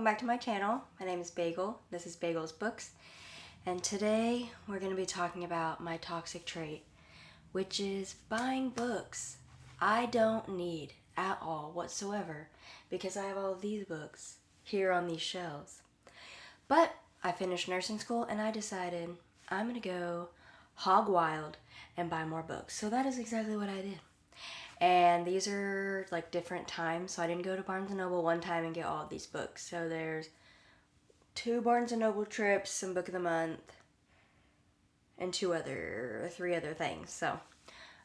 welcome back to my channel. My name is Bagel. This is Bagel's Books. And today we're going to be talking about my toxic trait, which is buying books I don't need at all whatsoever because I have all of these books here on these shelves. But I finished nursing school and I decided I'm going to go hog wild and buy more books. So that is exactly what I did. And these are like different times. So I didn't go to Barnes & Noble one time and get all of these books. So there's 2 Barnes & Noble trips, some book of the month, and 3 other things. So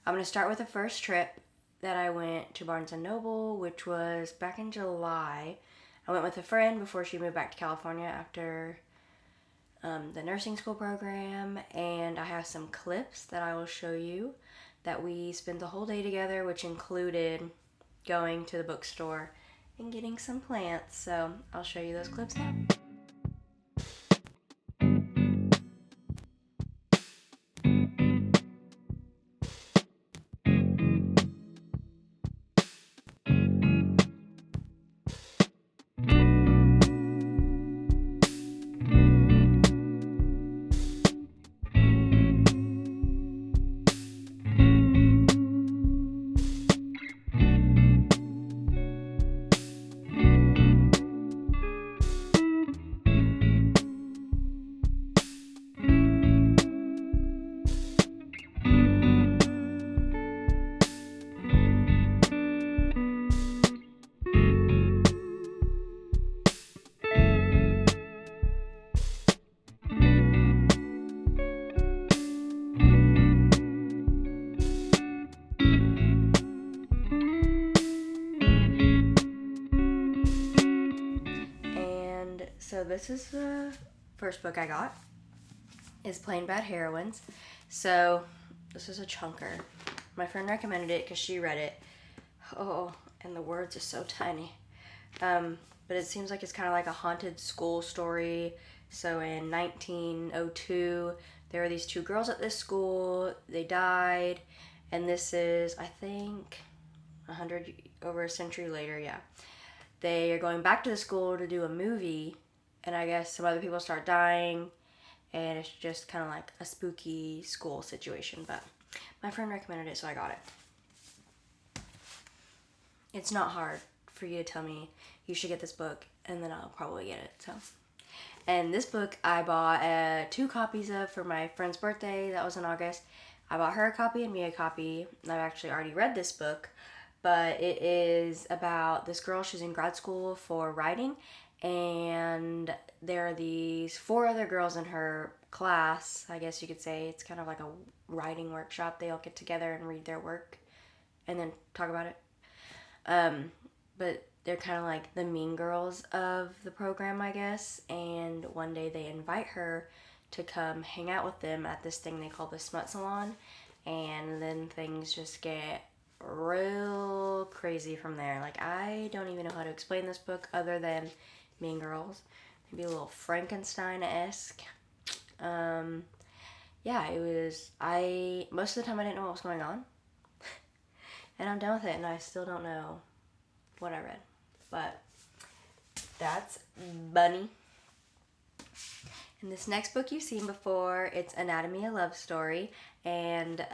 I'm going to start with the first trip that I went to Barnes & Noble, which was back in July. I went with a friend before she moved back to California after the nursing school program. And I have some clips that I will show you that we spent the whole day together, which included going to the bookstore and getting some plants. So I'll show you those clips now. So this is the first book I got. It's Plain Bad Heroines. So this is a chunker. My friend recommended it because she read it. Oh, and the words are so tiny. But it seems like it's kind of like a haunted school story. So in 1902, there were these 2 girls at this school. They died. And this is, I think, over a century later, yeah. They are going back to the school to do a movie. And I guess some other people start dying, and it's just kind of like a spooky school situation. But my friend recommended it, so I got it. It's not hard for you to tell me you should get this book, and then I'll probably get it. So, and this book I bought 2 copies of for my friend's birthday. That was in August. I bought her a copy and me a copy. I've actually already read this book, but it is about this girl. She's in grad school for writing. And there are these 4 other girls in her class, I guess you could say. It's kind of like a writing workshop. They all get together and read their work and then talk about it. But they're kind of like the mean girls of the program, I guess. And one day they invite her to come hang out with them at this thing they call the Smut Salon. And then things just get real crazy from there. Like, I don't even know how to explain this book other than Mean Girls, maybe a little Frankenstein-esque. Yeah, it was, most of the time I didn't know what was going on, and I'm done with it, and I still don't know what I read, but that's Bunny. And this next book you've seen before, it's Anatomy of Love Story, and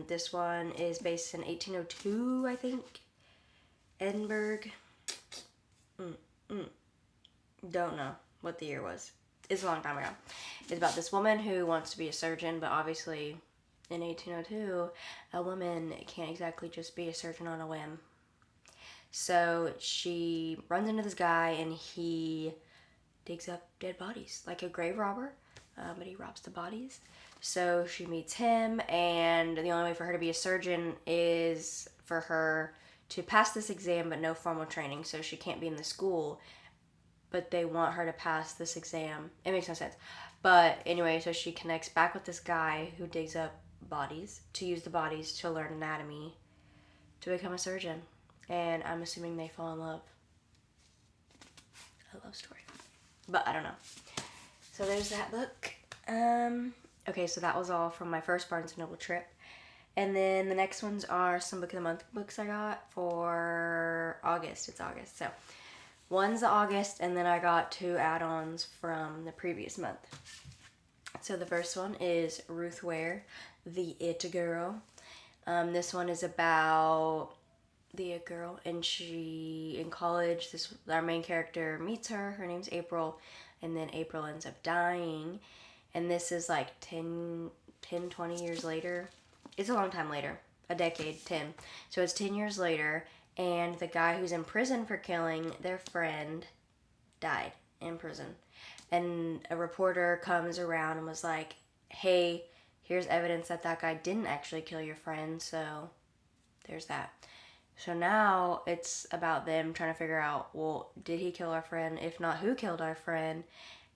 this one is based in 1802, I think, Edinburgh. Don't know what the year was. It's a long time ago. It's about this woman who wants to be a surgeon, but obviously in 1802, a woman can't exactly just be a surgeon on a whim. So she runs into this guy and he digs up dead bodies, like a grave robber, but he robs the bodies. So she meets him, and the only way for her to be a surgeon is for her to pass this exam, but no formal training, so she can't be in the school. But they want her to pass this exam. It makes no sense. But anyway, so she connects back with this guy who digs up bodies to use the bodies to learn anatomy to become a surgeon. And I'm assuming they fall in love. A love story. But I don't know. So there's that book. Okay, so that was all from my first Barnes & Noble trip. And then the next ones are some Book of the Month books I got for August. It's August. So One's August, and then I got 2 add-ons from the previous month. So the first one is Ruth Ware, the It Girl. This one is about the It Girl, and she, in college, our main character meets her. Her name's April, and then April ends up dying. And this is like 10, 20 years later. It's a long time later. A decade, 10. So it's 10 years later, and the guy who's in prison for killing their friend died in prison. And a reporter comes around and was like, hey, here's evidence that guy didn't actually kill your friend, so there's that. So now it's about them trying to figure out, well, did he kill our friend? If not, who killed our friend?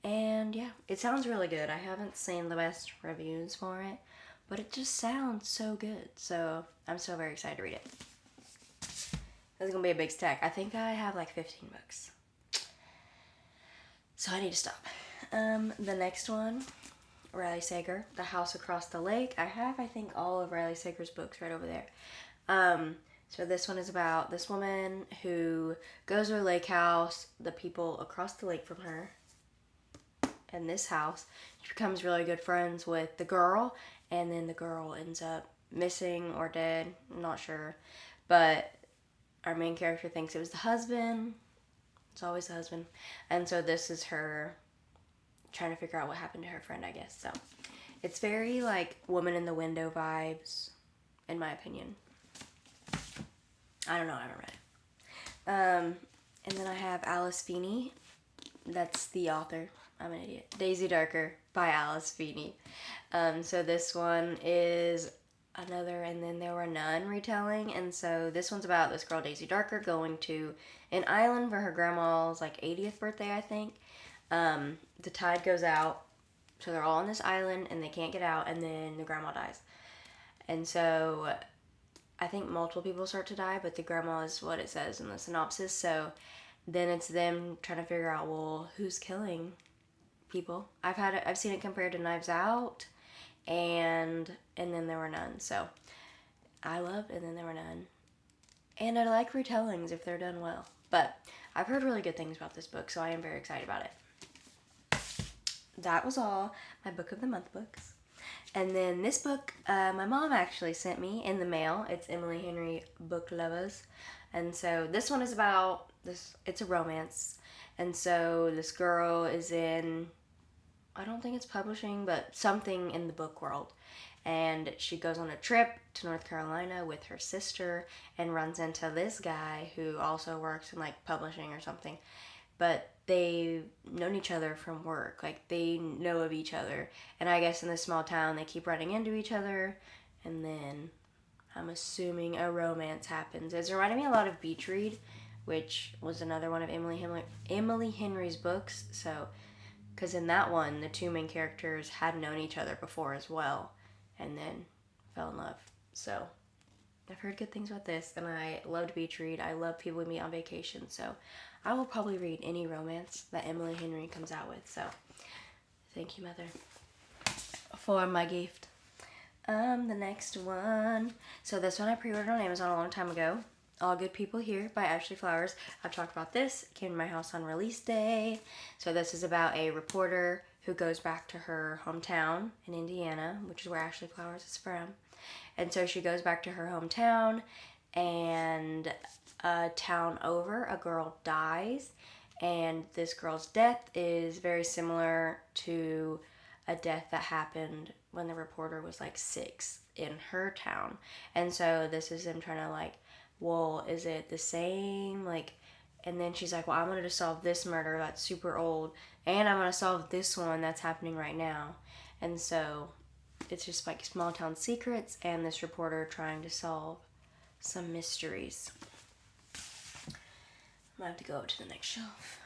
And yeah, it sounds really good. I haven't seen the best reviews for it, but it just sounds so good. So I'm so very excited to read it. This is going to be a big stack. I think I have like 15 books. So I need to stop. The next one, Riley Sager, The House Across the Lake. I have, I think, all of Riley Sager's books right over there. So this one is about this woman who goes to a lake house, the people across the lake from her, in this house. She becomes really good friends with the girl, and then the girl ends up missing or dead. I'm not sure. But our main character thinks it was the husband. It's always the husband. And so this is her trying to figure out what happened to her friend, I guess. So it's very like Woman in the Window vibes, in my opinion. I don't know, I haven't read it. And then I have Alice Feeney. That's the author. I'm an idiot. Daisy Darker by Alice Feeney. So this one is another And Then There Were None retelling. And so this one's about this girl, Daisy Darker, going to an island for her grandma's like 80th birthday, I think. The tide goes out, so they're all on this island and they can't get out, and then the grandma dies. And so I think multiple people start to die, but the grandma is what it says in the synopsis. So then it's them trying to figure out, well, who's killing people. I've seen it compared to Knives Out and Then There Were None. So I love And Then There Were None. And I like retellings if they're done well. But I've heard really good things about this book, so I am very excited about it. That was all my Book of the Month books. And then this book, my mom actually sent me in the mail. It's Emily Henry Book Lovers. And so this one is about this, it's a romance. And so this girl is in, I don't think it's publishing, but something in the book world. And she goes on a trip to North Carolina with her sister and runs into this guy who also works in like publishing or something. But they've known each other from work. Like, they know of each other. And I guess in this small town, they keep running into each other. And then I'm assuming a romance happens. It's reminding me a lot of Beach Read, which was another one of Emily Henry's books. So, because in that one, the two main characters had known each other before as well. And then fell in love. So, I've heard good things about this. And I loved Beach Read. I love people we meet on vacation. So, I will probably read any romance that Emily Henry comes out with. So, thank you, Mother, for my gift. The next one. So this one I pre-ordered on Amazon a long time ago. All Good People Here by Ashley Flowers. I've talked about this. It came to my house on release day. So this is about a reporter who goes back to her hometown in Indiana, which is where Ashley Flowers is from. And so she goes back to her hometown, and a town over, a girl dies, and this girl's death is very similar to a death that happened when the reporter was like 6 in her town. And so this is them trying to like, well, is it the same? Like, and then she's like, well, I wanted to solve this murder that's super old, and I'm going to solve this one that's happening right now. And so it's just like small town secrets and this reporter trying to solve some mysteries. I'm going to have to go up to the next shelf.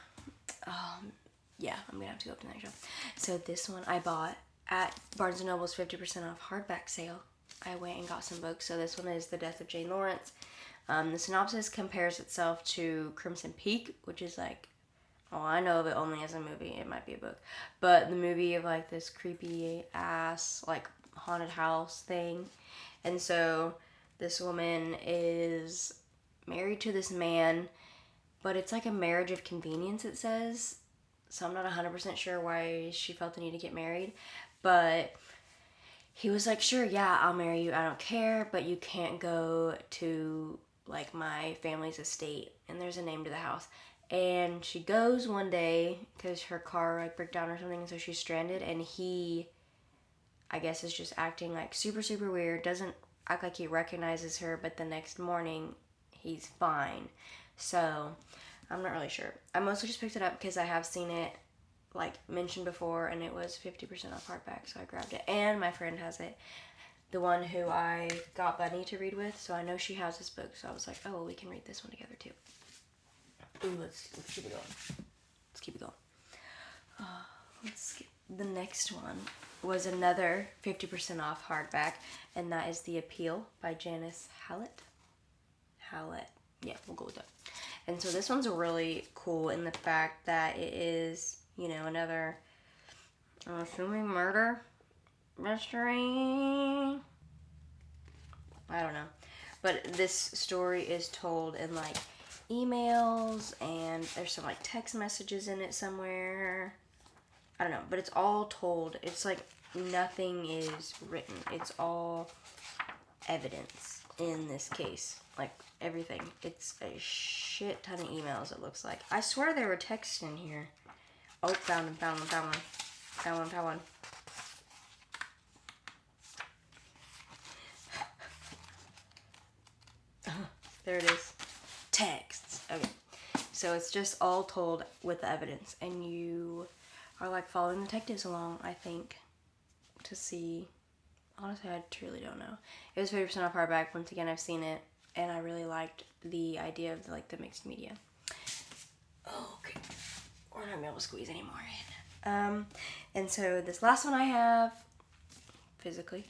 Yeah, I'm going to have to go up to the next shelf. So this one I bought at Barnes & Noble's 50% off hardback sale. I went and got some books. So this one is The Death of Jane Lawrence. The synopsis compares itself to Crimson Peak, which is like, oh, I know of it only as a movie. It might be a book. But the movie of like this creepy ass, like haunted house thing. And so this woman is married to this man, but it's like a marriage of convenience, it says. So I'm not 100% sure why she felt the need to get married. But he was like, sure, yeah, I'll marry you. I don't care, but you can't go to, like, my family's estate. And there's a name to the house. And she goes one day because her car, like, broke down or something. And so she's stranded. And he, I guess, is just acting, like, super, super weird. Doesn't act like he recognizes her. But the next morning, he's fine. So I'm not really sure. I mostly just picked it up because I have seen it, like, mentioned before, and it was 50% off hardback, so I grabbed it. And my friend has it, the one who I got Bunny to read with, so I know she has this book, so I was like, oh, well, we can read this one together, too. Ooh, let's keep it going. Let's keep it going. Let's skip. The next one was another 50% off hardback, and that is The Appeal by Janice Hallett. Hallett. Yeah, we'll go with that. And so this one's really cool in the fact that it is, you know, another, I'm assuming, murder mystery. I don't know. But this story is told in, like, emails, and there's some, like, text messages in it somewhere. I don't know. But it's all told. It's like nothing is written. It's all evidence in this case. Like, everything. It's a shit ton of emails, it looks like. I swear there were texts in here. Oh, found one. There it is. Texts. Okay. So it's just all told with the evidence. And you are, like, following detectives along, I think, to see. Honestly, I truly don't know. It was 50% off hardback. Once again, I've seen it. And I really liked the idea of, like, the mixed media. Okay. We're not going to be able to squeeze any more in. And so this last one I have, physically,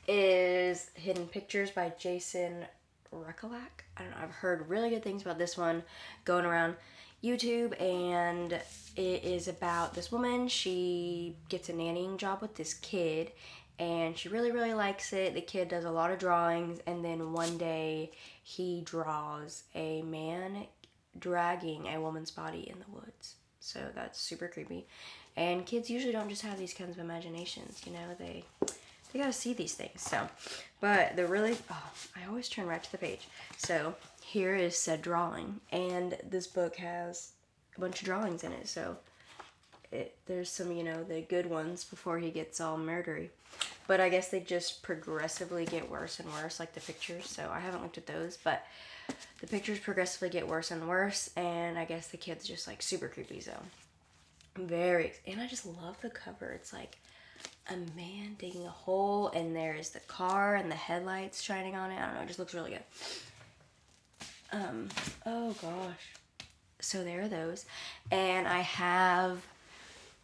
is Hidden Pictures by Jason Rekulak. I don't know. I've heard really good things about this one going around YouTube. And it is about this woman. She gets a nannying job with this kid. And she really, really likes it. The kid does a lot of drawings. And then one day, he draws a man dragging a woman's body in the woods. So that's super creepy. And kids usually don't just have these kinds of imaginations, you know. They gotta see these things. So, but they're really, I always turn right to the page. So here is said drawing. And this book has a bunch of drawings in it. So there's some, you know, the good ones before he gets all murdery. But I guess they just progressively get worse and worse, like the pictures. So I haven't looked at those, but the pictures progressively get worse and worse. And I guess the kid's just, like, super creepy. So and I just love the cover. It's like a man digging a hole, and there's the car and the headlights shining on it. I don't know. It just looks really good. Oh gosh. So there are those. And I have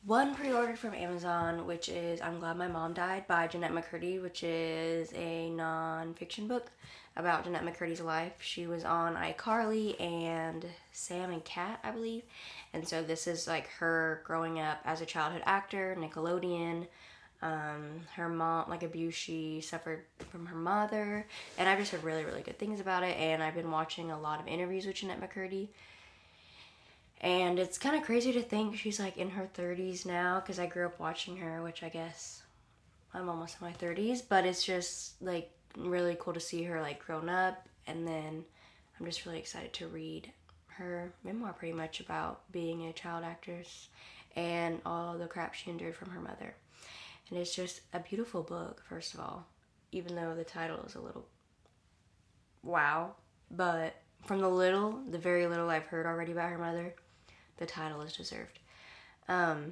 one pre-ordered from Amazon, which is I'm Glad My Mom Died by Jennette McCurdy, which is a non-fiction book about Jennette McCurdy's life. She was on iCarly and Sam and Cat, I believe. And so this is, like, her growing up as a childhood actor, Nickelodeon, her mom, like, abuse she suffered from her mother. And I've just heard really, really good things about it. And I've been watching a lot of interviews with Jennette McCurdy. And it's kind of crazy to think she's, like, in her 30s now, because I grew up watching her, which I guess I'm almost in my 30s, but it's just, like, really cool to see her, like, grown up. And then I'm just really excited to read her memoir, pretty much, about being a child actress and all the crap she endured from her mother. And it's just a beautiful book, first of all, even though the title is a little wow. But from the very little I've heard already about her mother, the title is deserved. Another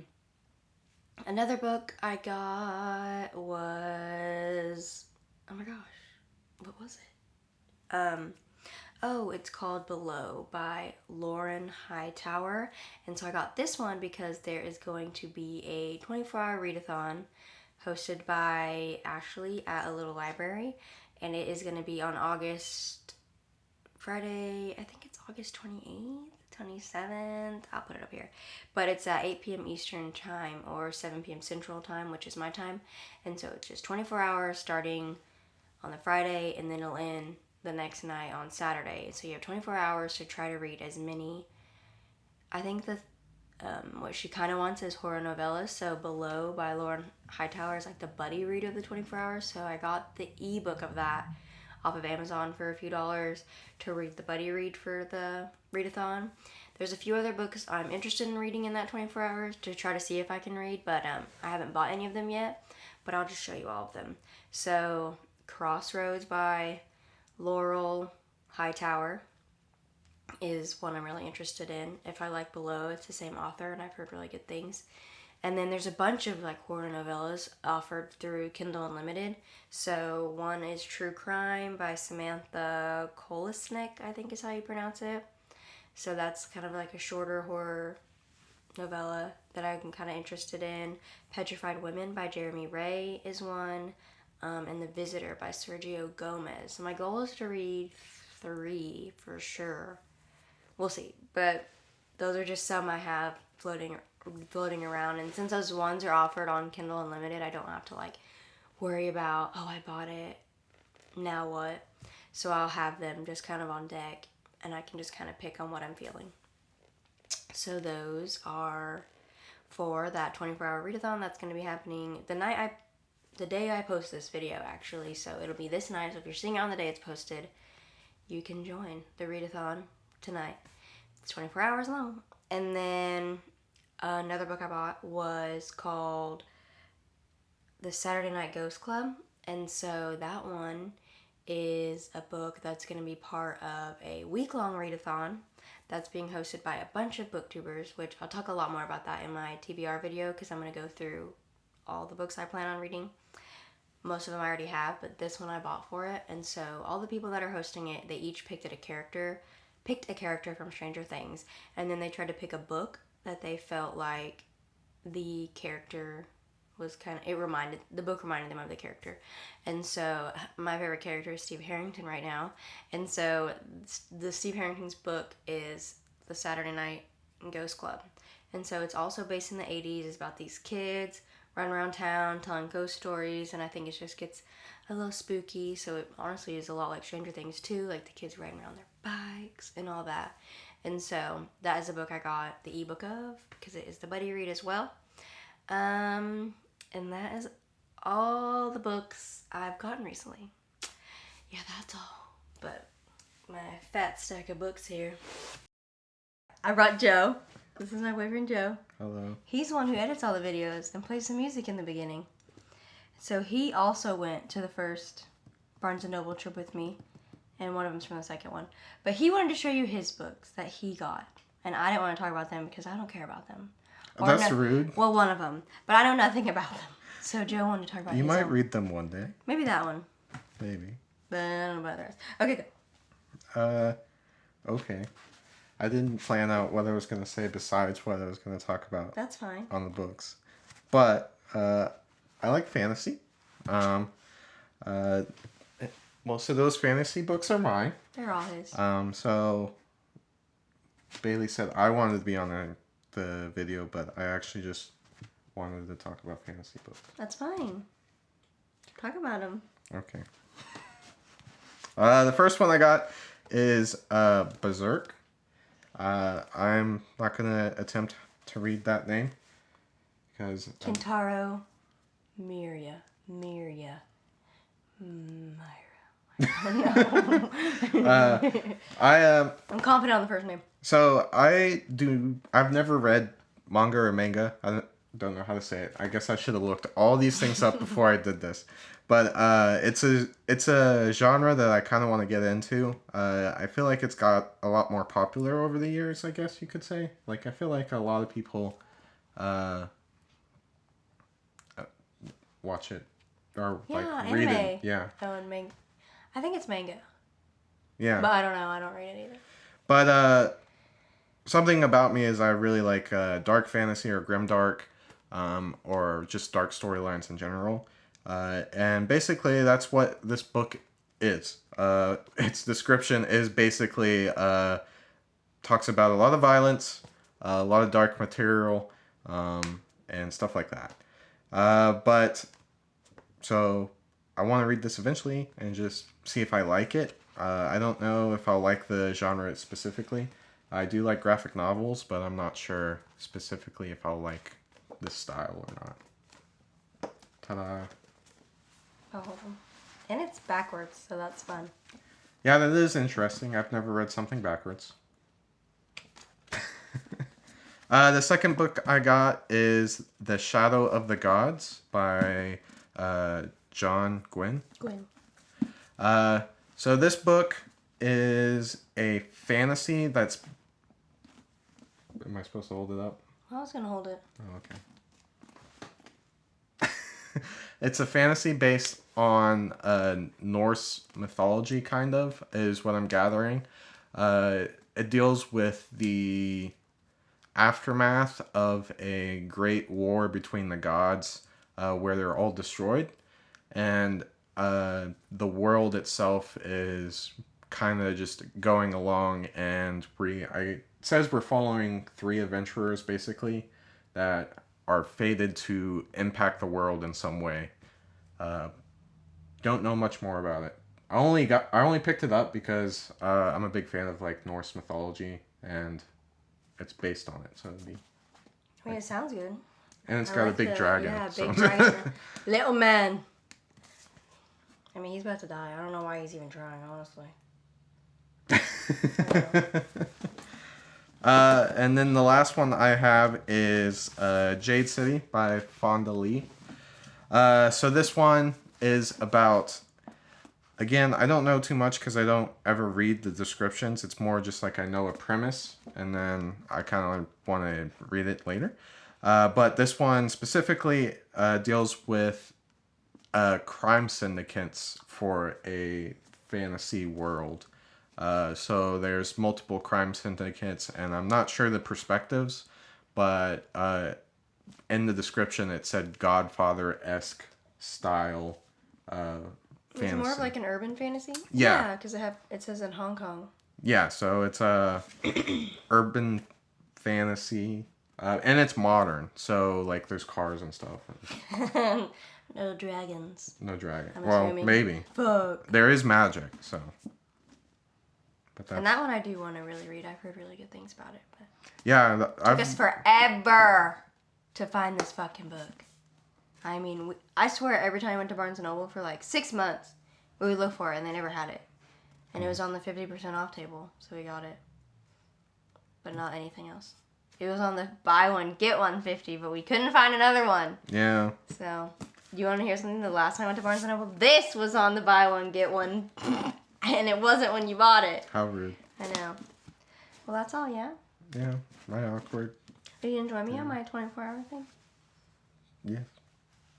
book I got was, oh my gosh, what was it? It's called Below by Lauren Hightower. And so I got this one because there is going to be a 24-hour readathon hosted by Ashley at a little library. And it is going to be on Friday, I think it's August 28th, 27th. I'll put it up here. But it's at 8 p.m. Eastern time or 7 p.m. Central time, which is my time. And so it's just 24 hours starting on the Friday, and then it'll end the next night on Saturday. So you have 24 hours to try to read as many I think that what she kind of wants is horror novellas. So Below by Lauren Hightower is like the buddy read of the 24 hours. So I got the ebook of that off of Amazon for a few dollars to read the buddy read for the readathon. There's a few other books I'm interested in reading in that 24 hours to try to see if I can read, but I haven't bought any of them yet, but I'll just show you all of them. So Crossroads by Laurel Hightower is one I'm really interested in. If I like Below, it's the same author, and I've heard really good things. And then there's a bunch of like horror novellas offered through Kindle Unlimited. So one is True Crime by Samantha Kolesnik, I think is how you pronounce it. So that's kind of like a shorter horror novella that I'm kind of interested in. Petrified Women by Jeremy Ray is one. And The Visitor by Sergio Gomez. So my goal is to read 3 for sure. We'll see. But those are just some I have floating around. And since those ones are offered on Kindle Unlimited, I don't have to like worry about, oh, I bought it, now what? So I'll have them just kind of on deck, and I can just kind of pick on what I'm feeling. So those are for that 24-hour readathon that's going to be happening the day I post this video, actually. So it'll be this night. So if you're seeing it on the day it's posted, you can join the readathon tonight. It's 24 hours long. And then another book I bought was called The Saturday Night Ghost Club. And so that one is a book that's going to be part of a week-long readathon that's being hosted by a bunch of booktubers, which I'll talk a lot more about that in my TBR video because I'm going to go through all the books I plan on reading. Most of them I already have, but this one I bought for it. And so all the people that are hosting it, they each picked a character from Stranger Things, and then they tried to pick a book that they felt like the character was the book reminded them of the character. And so my favorite character is Steve Harrington right now. And so the Steve Harrington's book is The Saturday Night Ghost Club. And so it's also based in the 80s. It's about these kids run around town telling ghost stories, and I think it just gets a little spooky. So it honestly is a lot like Stranger Things too, like the kids riding around their bikes and all that. And so that is a book I got the ebook of because it is the buddy read as well. And that is all the books I've gotten recently. Yeah, that's all. But my fat stack of books here. I brought Joe. This is my boyfriend Joe. Hello. He's the one who edits all the videos and plays the music in the beginning. So he also went to the first Barnes & Noble trip with me, and one of them's from the second one. But he wanted to show you his books that he got, and I didn't want to talk about them because I don't care about them. That's rude. Well, one of them. But I know nothing about them. So Joe wanted to talk about You might read them one day. Maybe that one. Maybe. But I don't know about the rest. Okay, good. Okay. I didn't plan out what I was going to say besides what I was going to talk about. That's fine. On the books. But I like fantasy. Most of those fantasy books are mine. They're all his. So Bailey said I wanted to be on the video, but I actually just wanted to talk about fantasy books. That's fine. Talk about them. Okay. The first one I got is Berserk. I'm not going to attempt to read that name because Kintaro Myra. I'm confident on the first name. So I've never read manga or manga. I don't know how to say it. I guess I should have looked all these things up before I did this. But it's a genre that I kind of want to get into. I feel like it's got a lot more popular over the years, I guess you could say. Like, I feel like a lot of people watch it. Or, read it. Yeah. Oh, and manga. I think it's manga. Yeah. But I don't know. I don't read it either. But something about me is I really like dark fantasy or grimdark, or just dark storylines in general. And basically that's what this book is. Its description is basically talks about a lot of violence, a lot of dark material, and stuff like that. But so I want to read this eventually and just see if I like it. I don't know if I'll like the genre specifically. I do like graphic novels, but I'm not sure specifically if I'll like this style or not. Ta-da. Oh, hold on. And it's backwards, so that's fun. Yeah, that is interesting. I've never read something backwards. The second book I got is The Shadow of the Gods by John Gwynne. So this book is a fantasy that's... Am I supposed to hold it up? I was going to hold it. Oh, okay. It's a fantasy based on Norse mythology, kind of, is what I'm gathering. It deals with the aftermath of a great war between the gods, where they're all destroyed. And the world itself is kind of just going along, and it says we're following 3 adventurers basically that are fated to impact the world in some way. Don't know much more about it. I only picked it up because I'm a big fan of like Norse mythology, and it's based on it, so it'd be. I mean, it sounds good. And it's got a big dragon. Yeah, so. big dragon. Little man. I mean, he's about to die. I don't know why he's even trying, honestly. And then the last one I have is Jade City by Fonda Lee. So this one is about, again, I don't know too much because I don't ever read the descriptions. It's more just like I know a premise, and then I kind of want to read it later. But this one specifically deals with crime syndicates for a fantasy world. So there's multiple crime syndicates, and I'm not sure the perspectives, but in the description it said Godfather-esque style fantasy. Is it more of like an urban fantasy? Yeah. Because it says in Hong Kong. Yeah, so it's a urban fantasy, and it's modern. So like there's cars and stuff. No dragons. No dragon. I'm Well, assuming. maybe. Fuck. There is magic, so. But And that one I do want to really read. I've heard really good things about it. But yeah, took us forever to find this fucking book. I mean, I swear every time I went to Barnes & Noble for like 6 months, we would look for it and they never had it. And it was on the 50% off table, so we got it. But not anything else. It was on the buy one, get one 50, but we couldn't find another one. Yeah. So, you want to hear something? The last time I went to Barnes & Noble, this was on the buy one, get one. And it wasn't when you bought it. How rude. I know. Well, that's all, yeah? Yeah, my awkward. Did you enjoy me on my 24-hour thing? Yes.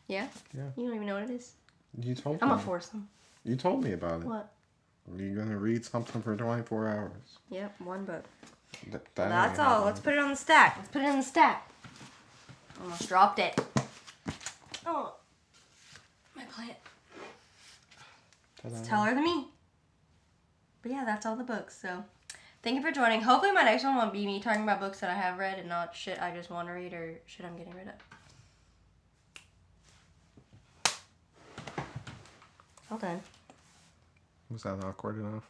Yeah? Yeah. You don't even know what it is? You told me. I'm a foursome. You told me about it. What? You're going to read something for 24 hours. Yep, one book. That's all. Let's put it on the stack. Almost dropped it. Oh. My plant. It's taller than me. But yeah, that's all the books, so thank you for joining. Hopefully my next one won't be me talking about books that I have read and not shit I just want to read or shit I'm getting rid of. All done. Was that awkward enough?